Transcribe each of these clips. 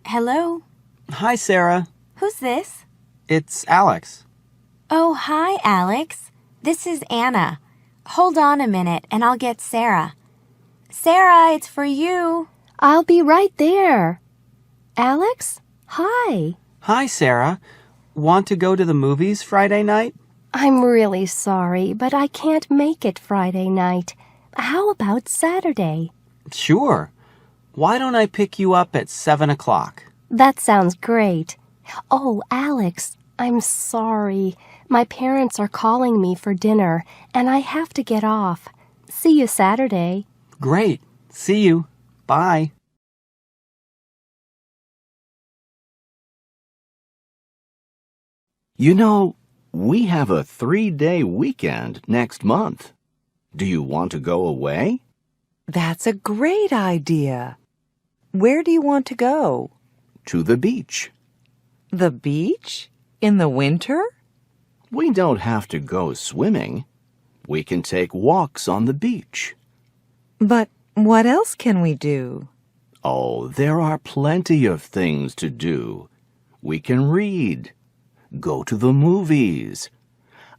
Hello? Hi, Sarah. Who's this? It's Alex. Oh, hi, Alex. This is Anna. Hold on a minute and I'll get Sarah. Sarah, it's for you. I'll be right there. Alex? Hi. Hi, Sarah. Want to go to the movies Friday night? I'm really sorry, but I can't make it Friday night. How about Saturday? Sure. Why don't I pick you up at 7 o'clock? That sounds great. Oh, Alex, I'm sorry. My parents are calling me for dinner, and I have to get off. See you Saturday. Great. See you. Bye. You know, we have a 3-day weekend next month. Do you want to go away? That's a great idea. Where do you want to go? To the beach. The beach? In the winter? We don't have to go swimming. We can take walks on the beach. But what else can we do? Oh, there are plenty of things to do. We can read. Go to the movies.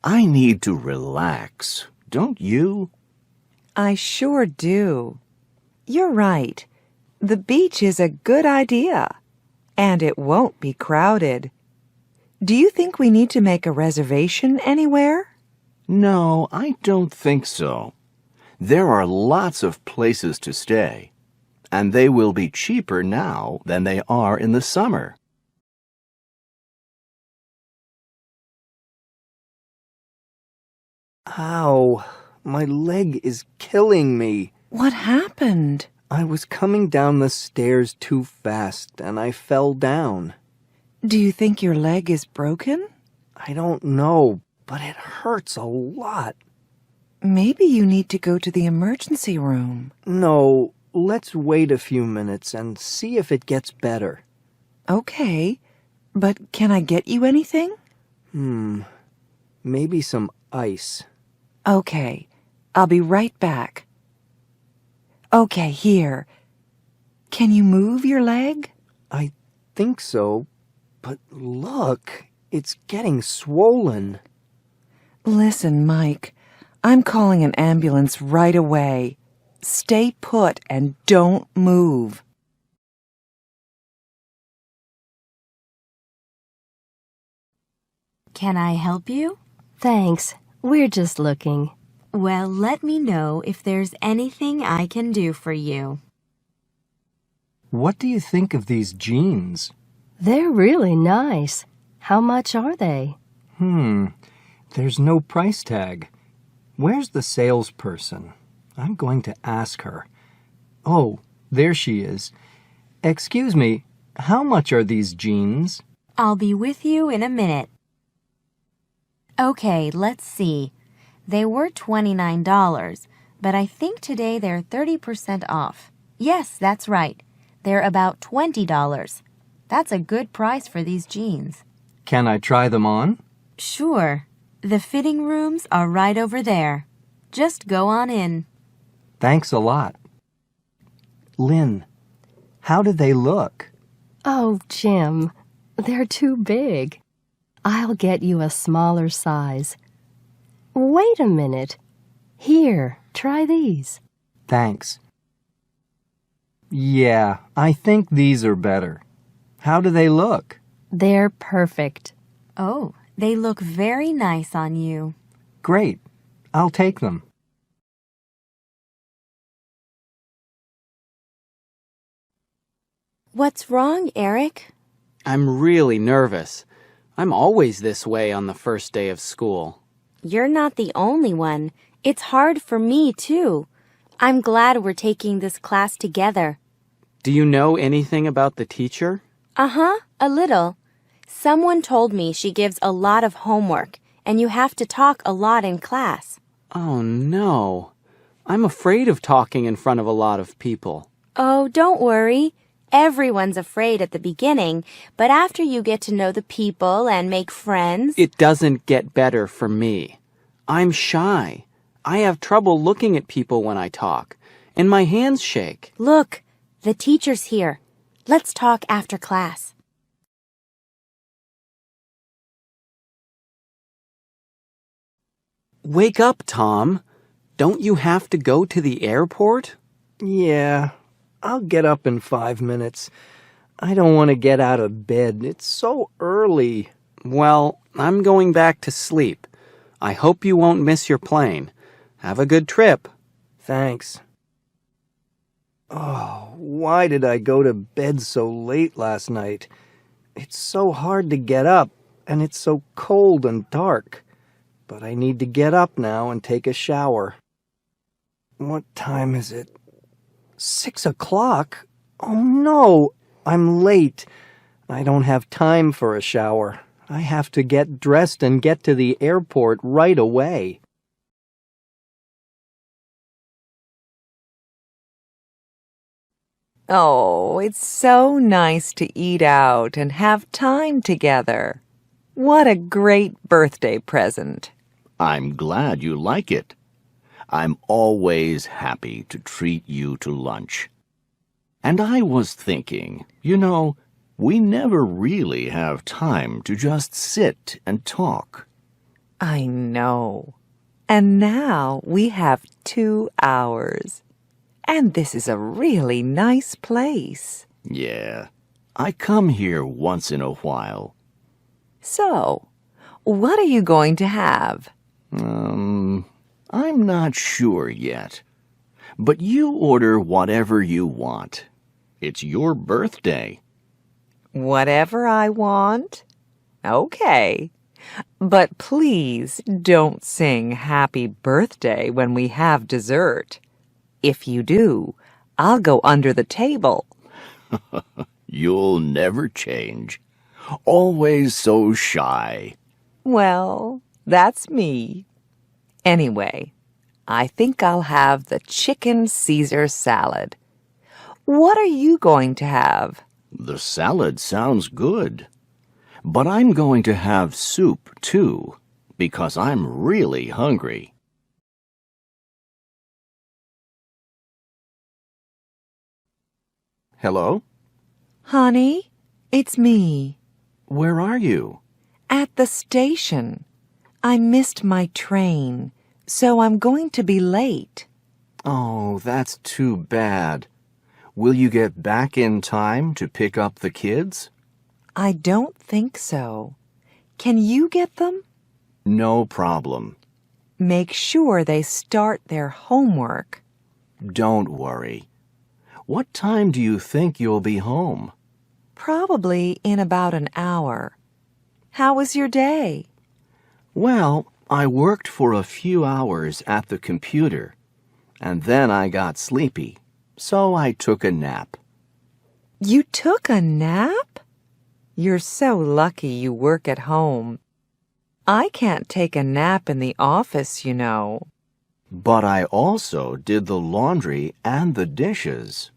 I need to relax, don't you? I sure do. You're right. The beach is a good idea, and it won't be crowded. Do you think we need to make a reservation anywhere? No, I don't think so. There are lots of places to stay, and they will be cheaper now than they are in the summer. Ow, my leg is killing me. What happened? I was coming down the stairs too fast and I fell down. Do you think your leg is broken? I don't know, but it hurts a lot. Maybe you need to go to the emergency room. No, let's wait a few minutes and see if it gets better. Okay, but can I get you anything? Maybe some ice. Okay, I'll be right back. Okay, here. Can you move your leg? I think so, but look, it's getting swollen. Listen, Mike, I'm calling an ambulance right away. Stay put and don't move. Can I help you? Thanks. We're just looking. Well, let me know if there's anything I can do for you. What do you think of these jeans? They're really nice. How much are they? There's no price tag. Where's the salesperson? I'm going to ask her. Oh, there she is. Excuse me, how much are these jeans? I'll be with you in a minute. Okay, let's see. They were $29, but I think today they're 30% off. Yes, that's right. They're about $20. That's a good price for these jeans. Can I try them on? Sure. The fitting rooms are right over there. Just go on in. Thanks a lot. Lynn, how do they look? Oh, Jim, they're too big. I'll get you a smaller size. Wait a minute. Here, try these. Thanks. Yeah, I think these are better. How do they look? They're perfect. Oh, they look very nice on you. Great. I'll take them. What's wrong, Eric? I'm really nervous. I'm always this way on the first day of school. You're not the only one. It's hard for me, too. I'm glad we're taking this class together. Do you know anything about the teacher? Uh-huh, a little. Someone told me she gives a lot of homework, and you have to talk a lot in class. Oh, no. I'm afraid of talking in front of a lot of people. Oh, don't worry. Everyone's afraid at the beginning, but after you get to know the people and make friends... It doesn't get better for me. I'm shy. I have trouble looking at people when I talk, and my hands shake. Look, the teacher's here. Let's talk after class. Wake up, Tom. Don't you have to go to the airport? Yeah, I'll get up in 5 minutes. I don't want to get out of bed. It's so early. Well, I'm going back to sleep. I hope you won't miss your plane. Have a good trip. Thanks. Oh, why did I go to bed so late last night? It's so hard to get up, and it's so cold and dark. But I need to get up now and take a shower. What time is it? 6 o'clock? Oh no, I'm late. I don't have time for a shower. I have to get dressed and get to the airport right away. Oh, it's so nice to eat out and have time together. What a great birthday present. I'm glad you like it. I'm always happy to treat you to lunch. And I was thinking, we never really have time to just sit and talk. I know. And now we have 2 hours. And this is a really nice place. Yeah, I come here once in a while. So, what are you going to have? I'm not sure yet. But you order whatever you want. It's your birthday. Whatever I want? Okay. But please don't sing happy birthday when we have dessert. If you do, I'll go under the table. You'll never change. Always so shy. Well, that's me. Anyway, I think I'll have the chicken Caesar salad. What are you going to have? The salad sounds good. But I'm going to have soup, too, because I'm really hungry. Hello? Honey, it's me. Where are you? At the station. I missed my train, so I'm going to be late. Oh, that's too bad. Will you get back in time to pick up the kids? I don't think so. Can you get them? No problem. Make sure they start their homework. Don't worry. What time do you think you'll be home? Probably in about an hour. How was your day? Well, I worked for a few hours at the computer, and then I got sleepy, so I took a nap. You took a nap? You're so lucky you work at home. I can't take a nap in the office, you know. But I also did the laundry and the dishes.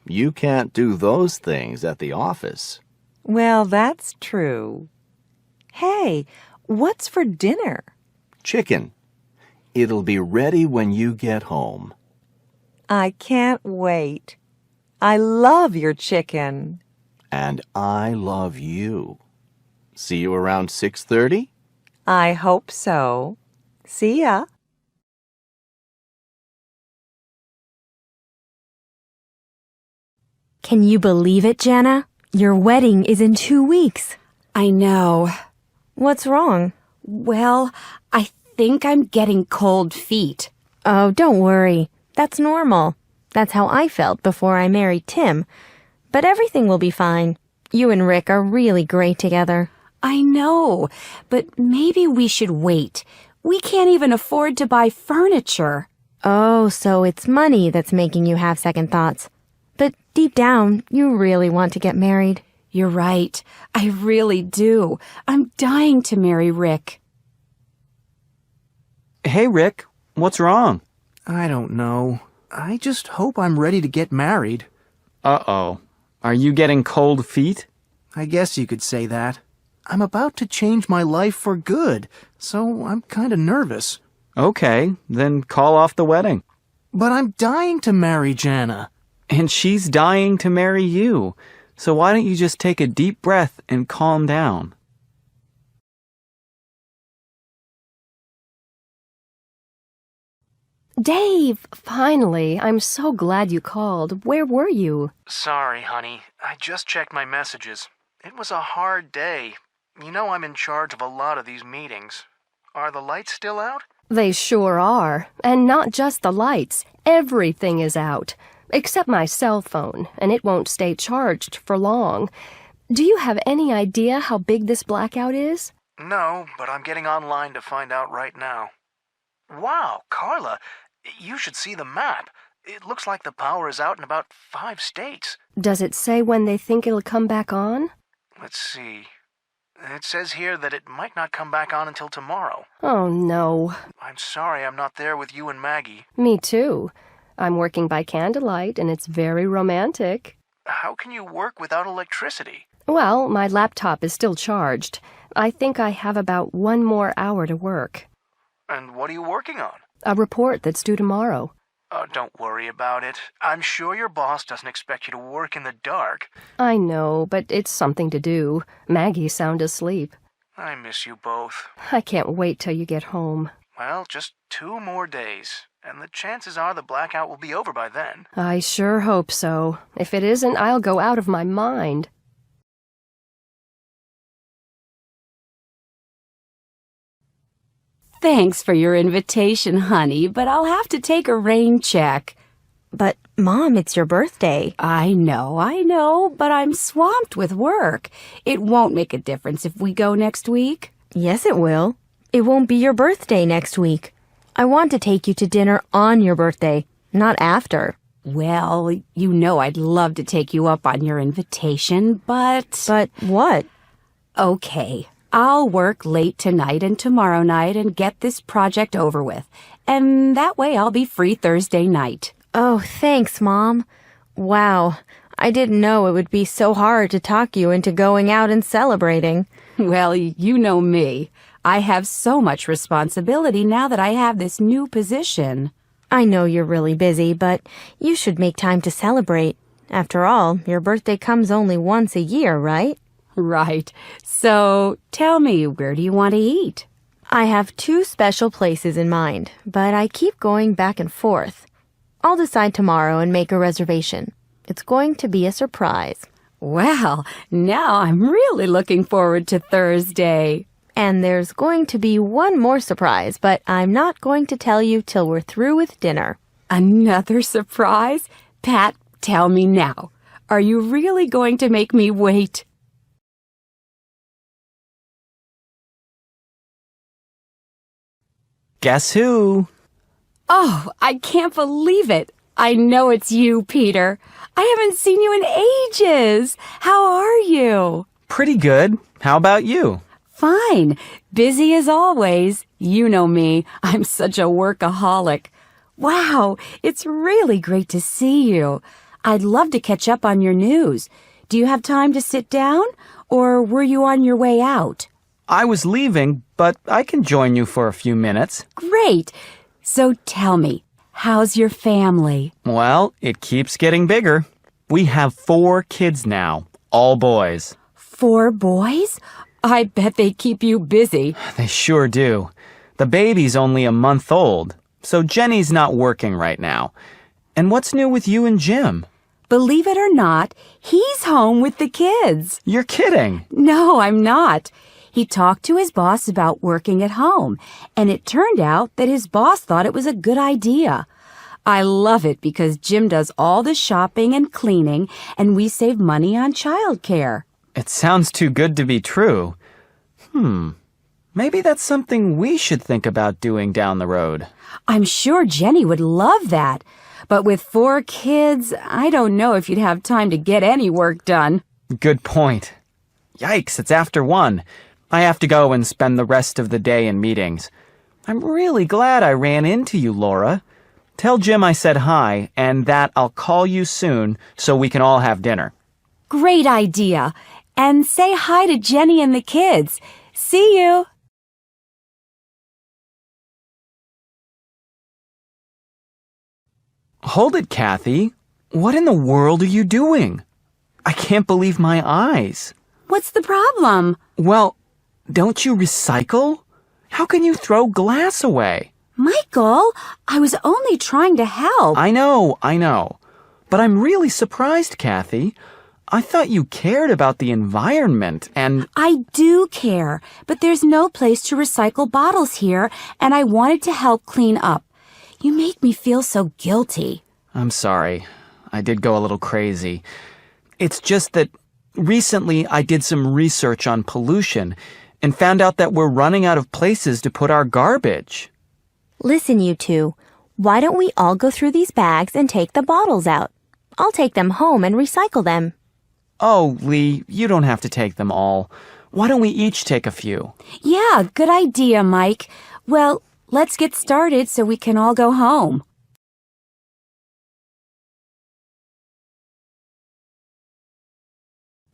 You can't do those things at the office. Well, that's true. Hey, what's for dinner? Chicken. It'll be ready when you get home. I can't wait. I love your chicken. And I love you. See you around 6:30? I hope so. See ya. Can you believe it, Jana? Your wedding is in 2 weeks. I know. What's wrong? Well, I think I'm getting cold feet. Oh, don't worry. That's normal. That's how I felt before I married Tim. But everything will be fine. You and Rick are really great together. I know, but maybe we should wait. We can't even afford to buy furniture. Oh, so it's money that's making you have second thoughts. But deep down, you really want to get married. You're right. I really do. I'm dying to marry Rick. Hey, Rick, what's wrong? I don't know. I just hope I'm ready to get married. Uh-oh. Are you getting cold feet? I guess you could say that. I'm about to change my life for good, so I'm kind of nervous. Okay, then call off the wedding. But I'm dying to marry Jana. And she's dying to marry you. So why don't you just take a deep breath and calm down? Dave, finally. I'm so glad you called. Where were you? Sorry, honey. I just checked my messages. It was a hard day. You know I'm in charge of a lot of these meetings. Are the lights still out? They sure are. And not just the lights. Everything is out. Except my cell phone, and it won't stay charged for long. Do you have any idea how big this blackout is? No, but I'm getting online to find out right now. Wow, Carla, you should see the map. It looks like the power is out in about 5 states. Does it say when they think it'll come back on? Let's see. It says here that it might not come back on until tomorrow. Oh, no. I'm sorry I'm not there with you and Maggie. Me too. I'm working by candlelight, and it's very romantic. How can you work without electricity? Well, my laptop is still charged. I think I have about 1 more hour to work. And what are you working on? A report that's due tomorrow. Don't worry about it. I'm sure your boss doesn't expect you to work in the dark. I know, but it's something to do. Maggie's sound asleep. I miss you both. I can't wait till you get home. Well, just 2 more days, and the chances are the blackout will be over by then. I sure hope so. If it isn't, I'll go out of my mind. Thanks for your invitation, honey, but I'll have to take a rain check. But, Mom, it's your birthday. I know, but I'm swamped with work. It won't make a difference if we go next week. Yes, it will. It won't be your birthday next week. I want to take you to dinner on your birthday, not after. Well, you know I'd love to take you up on your invitation, but... But what? Okay, I'll work late tonight and tomorrow night and get this project over with. And that way I'll be free Thursday night. Oh, thanks, Mom. Wow, I didn't know it would be so hard to talk you into going out and celebrating. Well, you know me. I have so much responsibility now that I have this new position. I know you're really busy, but you should make time to celebrate. After all, your birthday comes only once a year, right? Right. So, tell me, where do you want to eat? I have 2 special places in mind, but I keep going back and forth. I'll decide tomorrow and make a reservation. It's going to be a surprise. Well, now I'm really looking forward to Thursday. And there's going to be one more surprise, but I'm not going to tell you till we're through with dinner. Another surprise? Pat, tell me now. Are you really going to make me wait? Guess who? Oh, I can't believe it. I know it's you, Peter. I haven't seen you in ages. How are you? Pretty good. How about you? Fine. Busy as always. You know me. I'm such a workaholic. Wow, it's really great to see you. I'd love to catch up on your news. Do you have time to sit down, or were you on your way out? I was leaving, but I can join you for a few minutes. Great. So tell me, how's your family? Well, it keeps getting bigger. We have 4 kids now, all boys. 4 boys? I bet they keep you busy. They sure do. The baby's only a month old, so Jenny's not working right now. And what's new with you and Jim? Believe it or not, he's home with the kids. You're kidding. No, I'm not. He talked to his boss about working at home, and it turned out that his boss thought it was a good idea. I love it because Jim does all the shopping and cleaning, and we save money on childcare. It sounds too good to be true. Maybe that's something we should think about doing down the road. I'm sure Jenny would love that. But with 4 kids, I don't know if you'd have time to get any work done. Good point. Yikes, it's after 1. I have to go and spend the rest of the day in meetings. I'm really glad I ran into you, Laura. Tell Jim I said hi and that I'll call you soon so we can all have dinner. Great idea. And say hi to Jenny and the kids. See you. Hold it, Kathy. What in the world are you doing? I can't believe my eyes. What's the problem? Well, don't you recycle? How can you throw glass away? Michael, I was only trying to help. I know. But I'm really surprised, Kathy. I thought you cared about the environment and... I do care, but there's no place to recycle bottles here, and I wanted to help clean up. You make me feel so guilty. I'm sorry. I did go a little crazy. It's just that recently I did some research on pollution and found out that we're running out of places to put our garbage. Listen, you two. Why don't we all go through these bags and take the bottles out? I'll take them home and recycle them. Oh, Lee, you don't have to take them all. Why don't we each take a few? Yeah, good idea, Mike. Well, let's get started so we can all go home.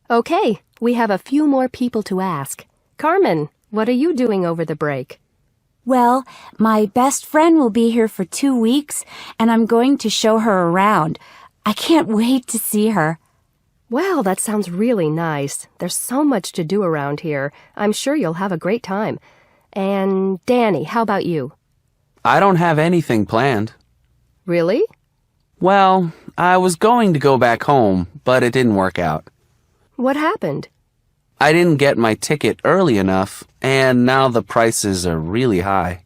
Okay, we have a few more people to ask. Carmen, what are you doing over the break? Well, my best friend will be here for 2 weeks, and I'm going to show her around. I can't wait to see her. Well, that sounds really nice. There's so much to do around here. I'm sure you'll have a great time. And Danny, how about you? I don't have anything planned. Really? Well, I was going to go back home, but it didn't work out. What happened? I didn't get my ticket early enough, and now the prices are really high.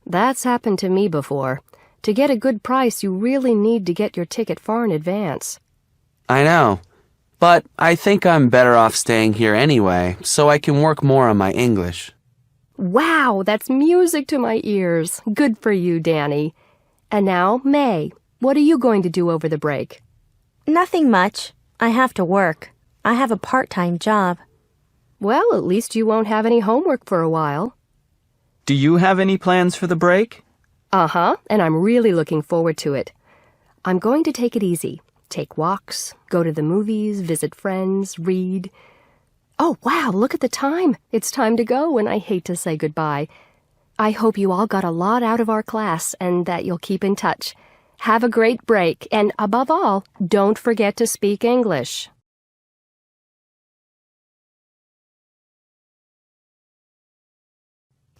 That's happened to me before. To get a good price, you really need to get your ticket far in advance. I know, but I think I'm better off staying here anyway, so I can work more on my English. Wow, that's music to my ears. Good for you, Danny. And now, May, what are you going to do over the break? Nothing much. I have to work. I have a part-time job. Well, at least you won't have any homework for a while. Do you have any plans for the break? Uh-huh, and I'm really looking forward to it. I'm going to take it easy. Take walks, go to the movies, visit friends, read. Oh, wow, look at the time. It's time to go, and I hate to say goodbye. I hope you all got a lot out of our class and that you'll keep in touch. Have a great break, and above all, don't forget to speak English.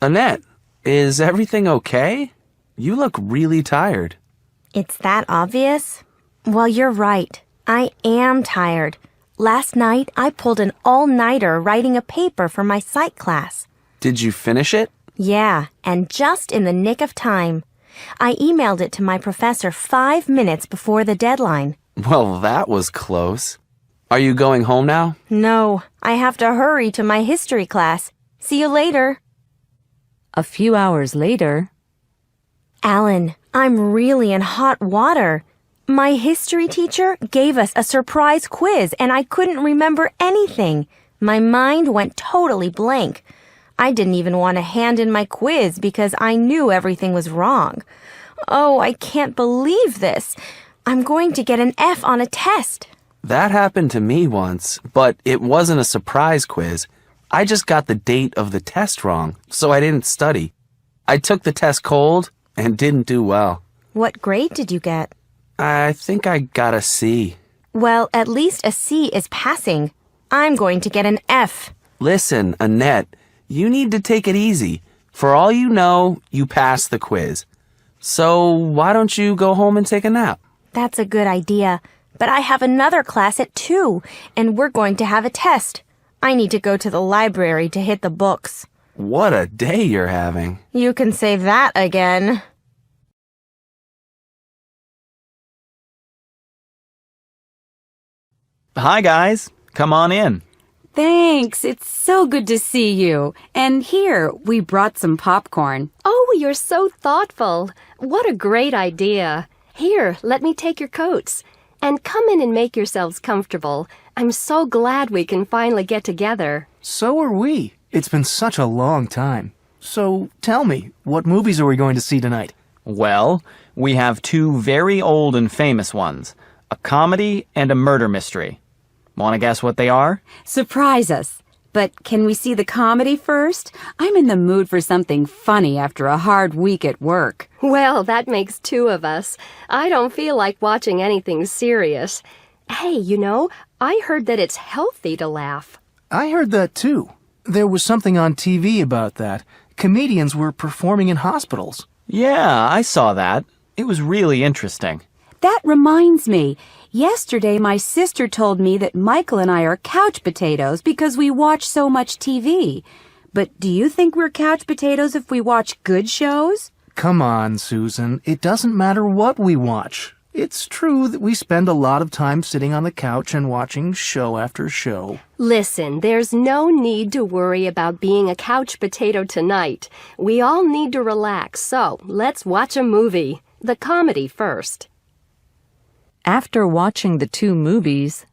Annette, is everything okay? You look really tired. It's that obvious? Well, you're right. I am tired. Last night, I pulled an all-nighter writing a paper for my psych class. Did you finish it? Yeah, and just in the nick of time. I emailed it to my professor 5 minutes before the deadline. Well, that was close. Are you going home now? No, I have to hurry to my history class. See you later. A few hours later... Alan, I'm really in hot water. My history teacher gave us a surprise quiz and I couldn't remember anything. My mind went totally blank. I didn't even want to hand in my quiz because I knew everything was wrong. Oh, I can't believe this. I'm going to get an F on a test. That happened to me once, but it wasn't a surprise quiz. I just got the date of the test wrong, so I didn't study. I took the test cold and didn't do well. What grade did you get? I think I got a C. Well, at least a C is passing. I'm going to get an F. Listen, Annette, you need to take it easy. For all you know, you passed the quiz. So why don't you go home and take a nap? That's a good idea. But I have another class at 2, and we're going to have a test. I need to go to the library to hit the books. What a day you're having. You can say that again. Hi, guys. Come on in. Thanks. It's so good to see you. And here, we brought some popcorn. Oh, you're so thoughtful. What a great idea. Here, let me take your coats. And come in and make yourselves comfortable. I'm so glad we can finally get together. So are we. It's been such a long time. So tell me, what movies are we going to see tonight? Well, we have 2 very old and famous ones, a comedy and a murder mystery. Want to guess what they are? Surprise us. But can we see the comedy first? I'm in the mood for something funny after a hard week at work. Well, that makes 2 of us. I don't feel like watching anything serious. Hey, I heard that it's healthy to laugh. I heard that too. There was something on TV about that. Comedians were performing in hospitals. Yeah, I saw that. It was really interesting. That reminds me. Yesterday, my sister told me that Michael and I are couch potatoes because we watch so much TV. But do you think we're couch potatoes if we watch good shows? Come on, Susan. It doesn't matter what we watch. It's true that we spend a lot of time sitting on the couch and watching show after show. Listen, there's no need to worry about being a couch potato tonight. We all need to relax, so let's watch a movie. The comedy first. After watching the 2 movies,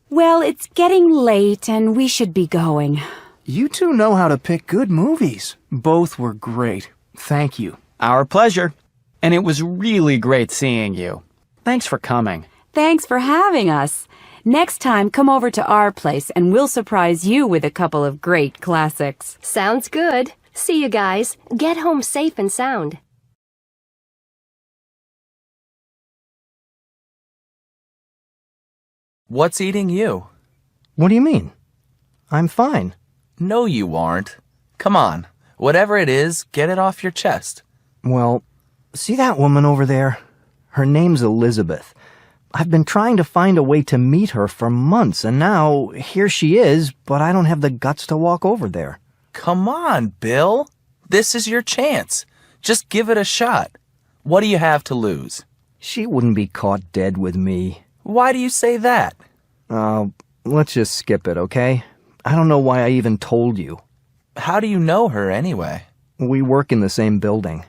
Well, it's getting late and we should be going. You two know how to pick good movies. Both were great. Thank you. Our pleasure. And it was really great seeing you. Thanks for coming. Thanks for having us. Next time, come over to our place and we'll surprise you with a couple of great classics. Sounds good. See you guys. Get home safe and sound. What's eating you? What do you mean? I'm fine. No, you aren't. Come on. Whatever it is, get it off your chest. Well, see that woman over there? Her name's Elizabeth. I've been trying to find a way to meet her for months, and now here she is, but I don't have the guts to walk over there. Come on, Bill. This is your chance. Just give it a shot. What do you have to lose? She wouldn't be caught dead with me. Why do you say that? Let's just skip it, okay? I don't know why I even told you. How do you know her anyway? We work in the same building.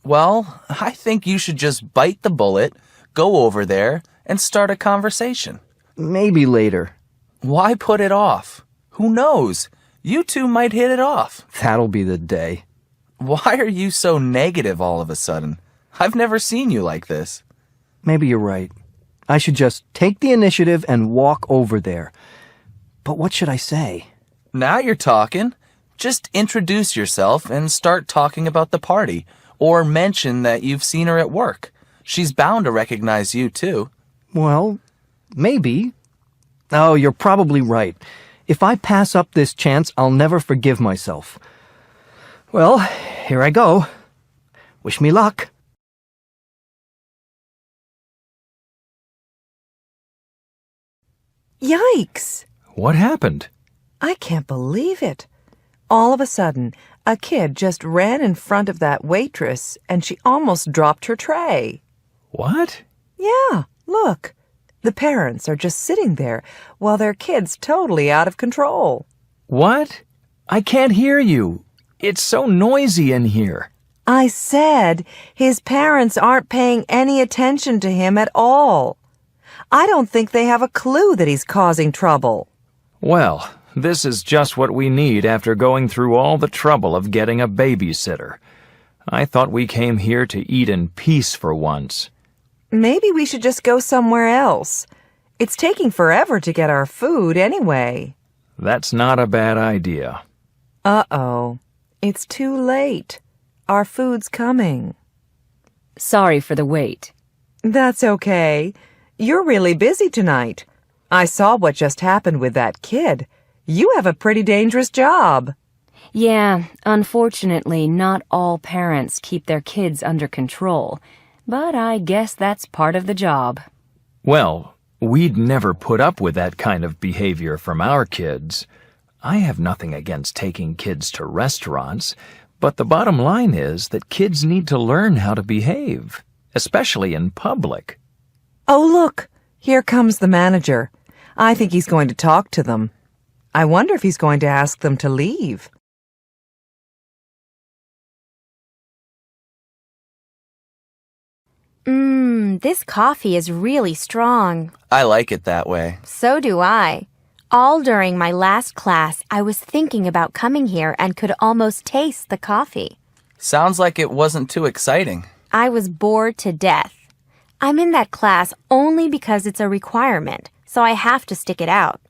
Well, I think you should just bite the bullet, go over there, and start a conversation. Maybe later. Why put it off? Who knows? You two might hit it off. That'll be the day. Why are you so negative all of a sudden? I've never seen you like this. Maybe you're right. I should just take the initiative and walk over there. But what should I say? Now you're talking. Just introduce yourself and start talking about the party, or mention that you've seen her at work. She's bound to recognize you, too. Well, maybe. Oh, you're probably right. If I pass up this chance, I'll never forgive myself. Well, here I go. Wish me luck. Yikes! What happened? I can't believe it. All of a sudden, a kid just ran in front of that waitress and she almost dropped her tray. What? Yeah, look. The parents are just sitting there while their kid's totally out of control. What? I can't hear you. It's so noisy in here. I said his parents aren't paying any attention to him at all. I don't think they have a clue that he's causing trouble. Well, this is just what we need after going through all the trouble of getting a babysitter. I thought we came here to eat in peace for once. Maybe we should just go somewhere else. It's taking forever to get our food anyway. That's not a bad idea. Uh-oh. It's too late. Our food's coming. Sorry for the wait. That's okay. You're really busy tonight. I saw what just happened with that kid. You have a pretty dangerous job. Yeah, unfortunately, not all parents keep their kids under control. But I guess that's part of the job. Well, we'd never put up with that kind of behavior from our kids. I have nothing against taking kids to restaurants, but the bottom line is that kids need to learn how to behave, especially in public. Oh, look. Here comes the manager. I think he's going to talk to them. I wonder if he's going to ask them to leave. This coffee is really strong. I like it that way. So do I. All during my last class, I was thinking about coming here and could almost taste the coffee. Sounds like it wasn't too exciting. I was bored to death. I'm in that class only because it's a requirement, so I have to stick it out.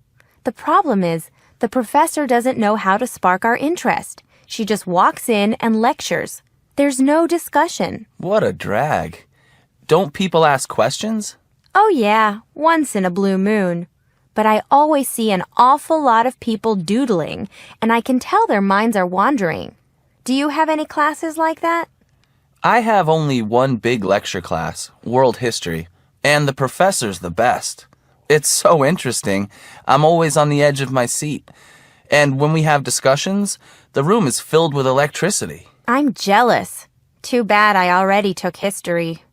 The problem is, the professor doesn't know how to spark our interest. She just walks in and lectures. There's no discussion. What a drag. Don't people ask questions? Oh yeah, once in a blue moon. but I always see an awful lot of people doodling, and I can tell their minds are wandering. Do you have any classes like that? I have only one big lecture class, World History, and the professor's the best. It's so interesting. I'm always on the edge of my seat. And when we have discussions, the room is filled with electricity. I'm jealous. Too bad I already took history.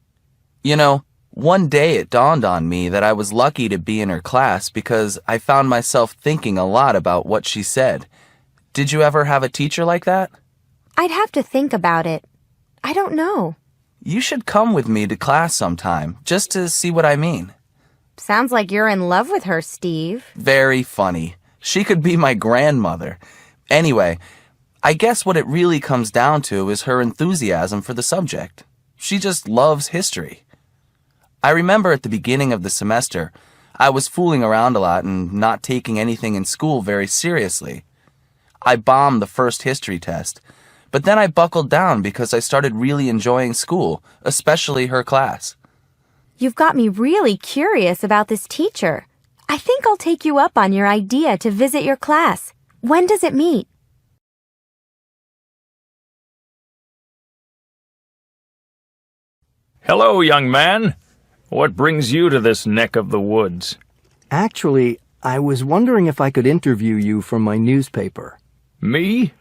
You know, one day it dawned on me that I was lucky to be in her class because I found myself thinking a lot about what she said. Did you ever have a teacher like that? I'd have to think about it. I don't know. You should come with me to class sometime, just to see what I mean. Sounds like you're in love with her, Steve. Very funny. She could be my grandmother. Anyway, I guess what it really comes down to is her enthusiasm for the subject. She just loves history. I remember at the beginning of the semester, I was fooling around a lot and not taking anything in school very seriously. I bombed the first history test, but then I buckled down because I started really enjoying school, especially her class. You've got me really curious about this teacher. I think I'll take you up on your idea to visit your class. When does it meet? Hello, young man. What brings you to this neck of the woods? Actually, I was wondering if I could interview you for my newspaper. Me?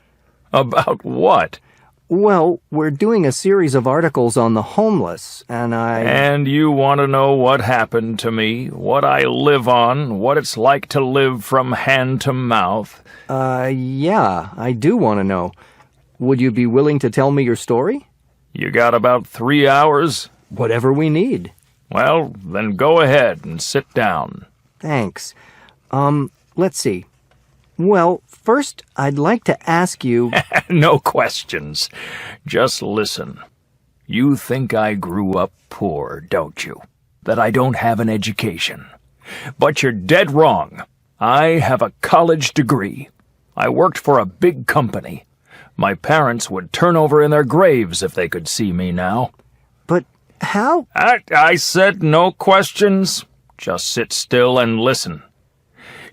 About what? Well, we're doing a series of articles on the homeless, and And you want to know what happened to me, what I live on, what it's like to live from hand to mouth? Yeah, I do want to know. Would you be willing to tell me your story? You got about 3 hours? Whatever we need. Well, then go ahead and sit down. Thanks. Let's see. Well, first, I'd like to ask you... No questions. Just listen. You think I grew up poor, don't you? That I don't have an education. But you're dead wrong. I have a college degree. I worked for a big company. My parents would turn over in their graves if they could see me now. But how... I said no questions. Just sit still and listen.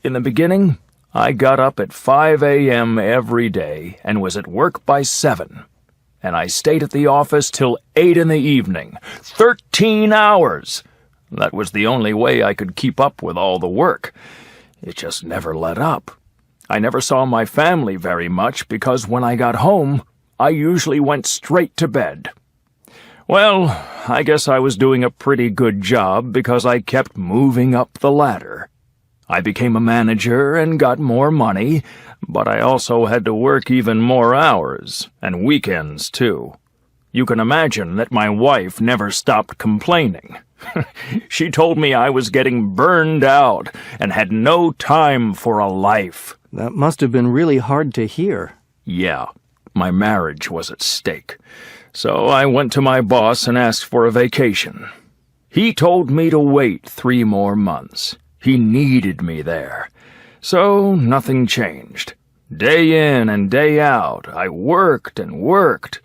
In the beginning, I got up at 5 a.m. every day and was at work by 7. And I stayed at the office till 8 in the evening. 13 hours! That was the only way I could keep up with all the work. It just never let up. I never saw my family very much because when I got home, I usually went straight to bed. Well, I guess I was doing a pretty good job because I kept moving up the ladder. I became a manager and got more money, but I also had to work even more hours, and weekends too. You can imagine that my wife never stopped complaining. She told me I was getting burned out and had no time for a life. That must have been really hard to hear. Yeah, my marriage was at stake. So I went to my boss and asked for a vacation. He told me to wait 3 more months. He needed me there. So nothing changed. Day in and day out, I worked and worked.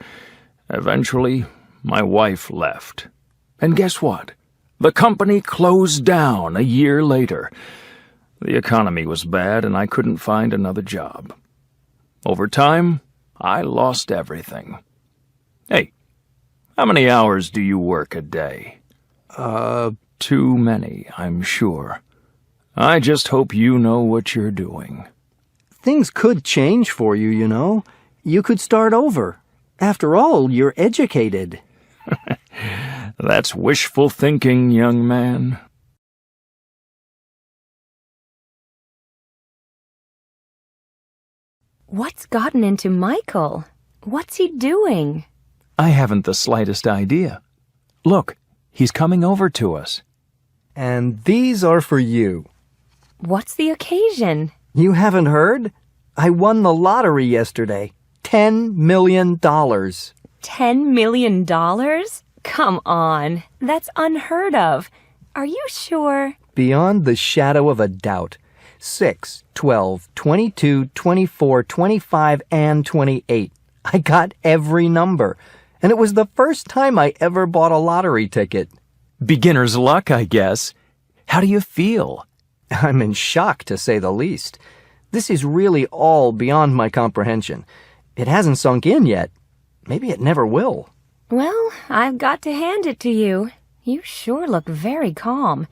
Eventually, my wife left. And guess what? The company closed down a year later. The economy was bad and I couldn't find another job. Over time, I lost everything. Hey, how many hours do you work a day? Too many, I'm sure. I just hope you know what you're doing. Things could change for you, you know. You could start over. After all, you're educated. That's wishful thinking, young man. What's gotten into Michael? What's he doing? I haven't the slightest idea. Look, he's coming over to us. And these are for you. What's the occasion? You haven't heard? I won the lottery yesterday. $10 million. $10 million? Come on. That's unheard of. Are you sure? Beyond the shadow of a doubt. 6, 12, 22, 24, 25, and 28. I got every number. And it was the first time I ever bought a lottery ticket. Beginner's luck, I guess. How do you feel? I'm in shock, to say the least. This is really all beyond my comprehension. It hasn't sunk in yet. Maybe it never will. Well, I've got to hand it to you. You sure look very calm.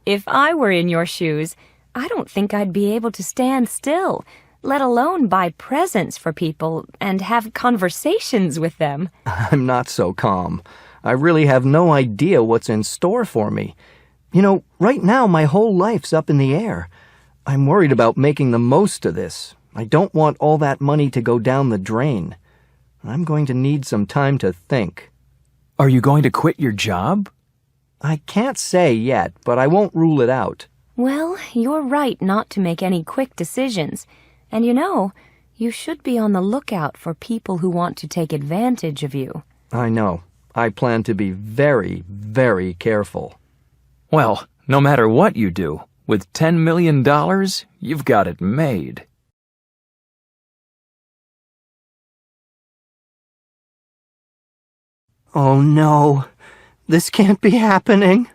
If I were in your shoes, I don't think I'd be able to stand still, let alone buy presents for people and have conversations with them. I'm not so calm. I really have no idea what's in store for me. You know, right now my whole life's up in the air. I'm worried about making the most of this. I don't want all that money to go down the drain. I'm going to need some time to think. Are you going to quit your job? I can't say yet, but I won't rule it out. Well, you're right not to make any quick decisions. And you know, you should be on the lookout for people who want to take advantage of you. I know. I plan to be very, very careful. Well, no matter what you do, with $10 million, you've got it made. Oh no, this can't be happening.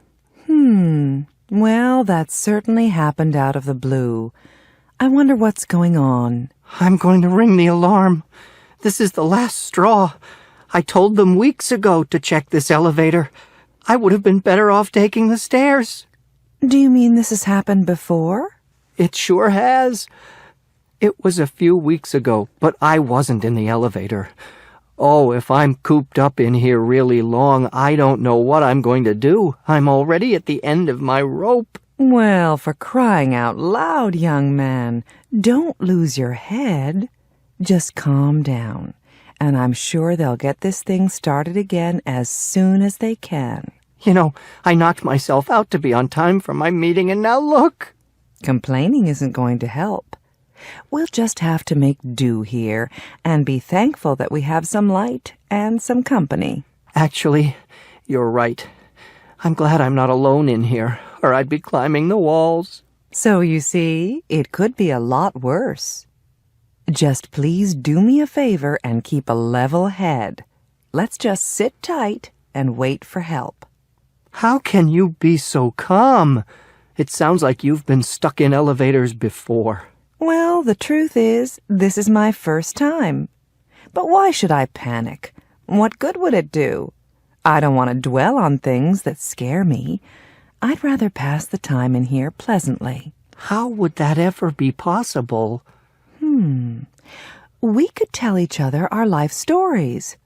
Well, that certainly happened out of the blue. I wonder what's going on. I'm going to ring the alarm. This is the last straw. I told them weeks ago to check this elevator. I would have been better off taking the stairs. Do you mean this has happened before? It sure has. It was a few weeks ago, but I wasn't in the elevator. Oh, if I'm cooped up in here really long, I don't know what I'm going to do. I'm already at the end of my rope. Well, for crying out loud, young man, don't lose your head. Just calm down, and I'm sure they'll get this thing started again as soon as they can. You know, I knocked myself out to be on time for my meeting, and now look. Complaining isn't going to help. We'll just have to make do here and be thankful that we have some light and some company. Actually, you're right. I'm glad I'm not alone in here, or I'd be climbing the walls. So you see, it could be a lot worse. Just please do me a favor and keep a level head. Let's just sit tight and wait for help. How can you be so calm? It sounds like you've been stuck in elevators before. Well, the truth is, this is my first time. But why should I panic? What good would it do? I don't want to dwell on things that scare me. I'd rather pass the time in here pleasantly. How would that ever be possible? We could tell each other our life stories.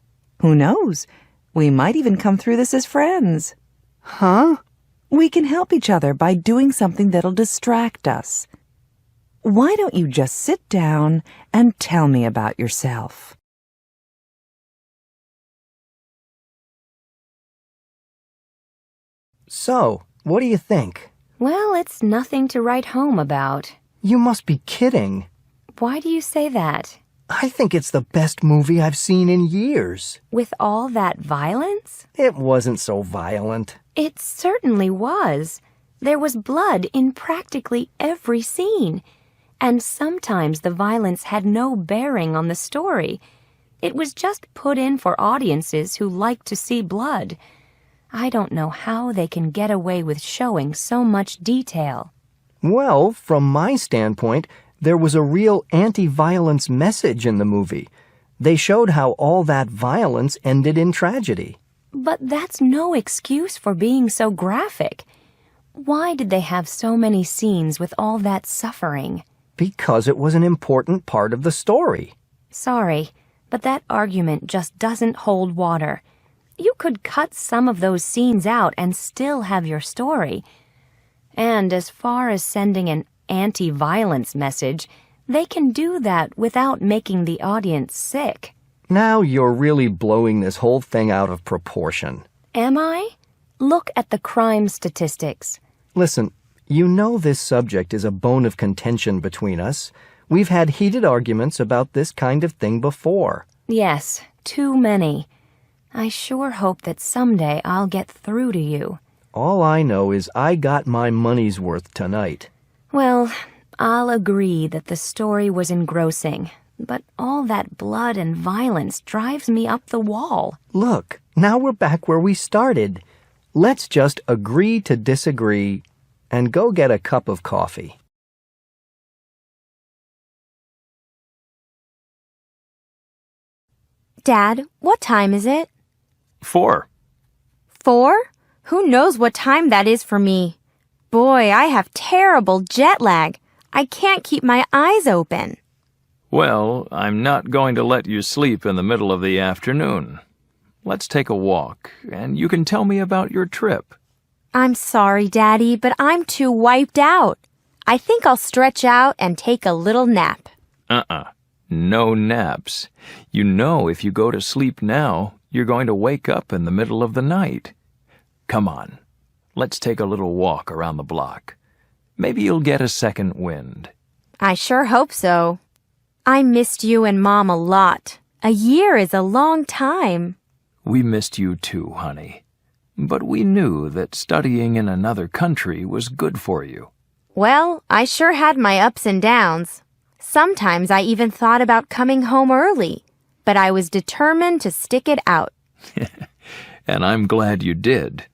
Who knows? We might even come through this as friends. Huh? We can help each other by doing something that'll distract us. Why don't you just sit down and tell me about yourself? So, what do you think? Well, it's nothing to write home about. You must be kidding. Why do you say that? I think it's the best movie I've seen in years. With all that violence? It wasn't so violent. It certainly was. There was blood in practically every scene. And sometimes the violence had no bearing on the story. It was just put in for audiences who like to see blood. I don't know how they can get away with showing so much detail. Well, from my standpoint, there was a real anti-violence message in the movie. They showed how all that violence ended in tragedy. But that's no excuse for being so graphic. Why did they have so many scenes with all that suffering? Because it was an important part of the story. Sorry, but that argument just doesn't hold water. You could cut some of those scenes out and still have your story. And as far as sending an anti-violence message, they can do that without making the audience sick. Now you're really blowing this whole thing out of proportion. Am I? Look at the crime statistics. Listen, you know this subject is a bone of contention between us. We've had heated arguments about this kind of thing before. Yes, too many. I sure hope that someday I'll get through to you. All I know is I got my money's worth tonight. Well, I'll agree that the story was engrossing, but all that blood and violence drives me up the wall. Look, now we're back where we started. Let's just agree to disagree and go get a cup of coffee. Dad, what time is it? 4. 4? Who knows what time that is for me? Boy, I have terrible jet lag. I can't keep my eyes open. Well, I'm not going to let you sleep in the middle of the afternoon. Let's take a walk, and you can tell me about your trip. I'm sorry, Daddy, but I'm too wiped out. I think I'll stretch out and take a little nap. No naps. You know if you go to sleep now, you're going to wake up in the middle of the night. Come on, let's take a little walk around the block. Maybe you'll get a second wind. I sure hope so. I missed you and Mom a lot. A year is a long time. We missed you too, honey. But we knew that studying in another country was good for you. Well, I sure had my ups and downs. Sometimes I even thought about coming home early, but I was determined to stick it out. And I'm glad you did.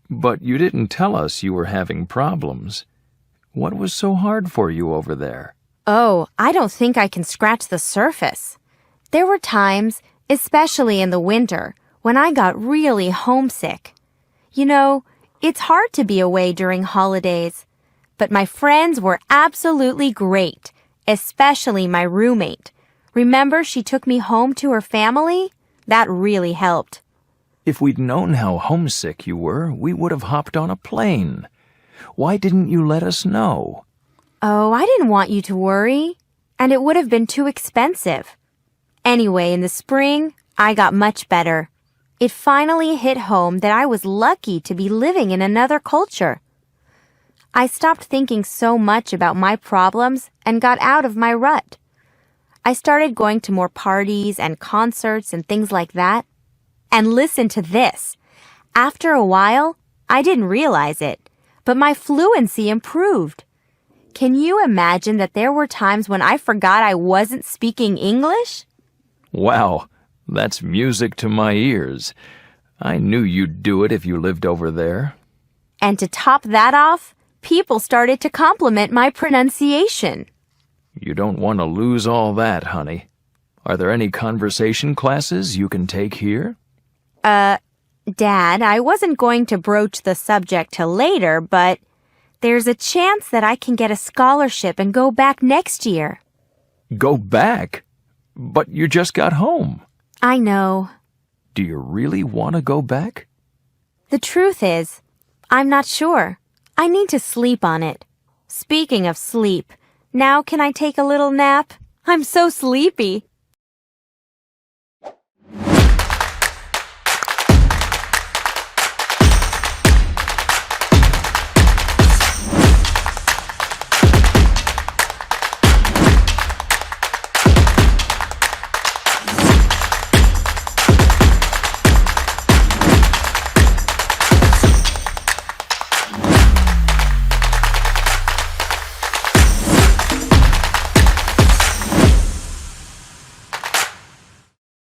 But you didn't tell us you were having problems. What was so hard for you over there? Oh, I don't think I can scratch the surface. There were times, especially in the winter, when I got really homesick. You know, it's hard to be away during holidays, but my friends were absolutely great, especially my roommate. Remember she took me home to her family? That really helped. If we'd known how homesick you were, we would have hopped on a plane. Why didn't you let us know? Oh, I didn't want you to worry, and it would have been too expensive. Anyway, in the spring, I got much better. It finally hit home that I was lucky to be living in another culture. I stopped thinking so much about my problems and got out of my rut. I started going to more parties and concerts and things like that. And listen to this. After a while, I didn't realize it, but my fluency improved. Can you imagine that there were times when I forgot I wasn't speaking English? Wow, that's music to my ears. I knew you'd do it if you lived over there. And to top that off, people started to compliment my pronunciation. You don't want to lose all that, honey. Are there any conversation classes you can take here? Dad, I wasn't going to broach the subject till later, but there's a chance that I can get a scholarship and go back next year. Go back? But you just got home. I know. Do you really want to go back? The truth is, I'm not sure. I need to sleep on it. Speaking of sleep, now can I take a little nap? I'm so sleepy.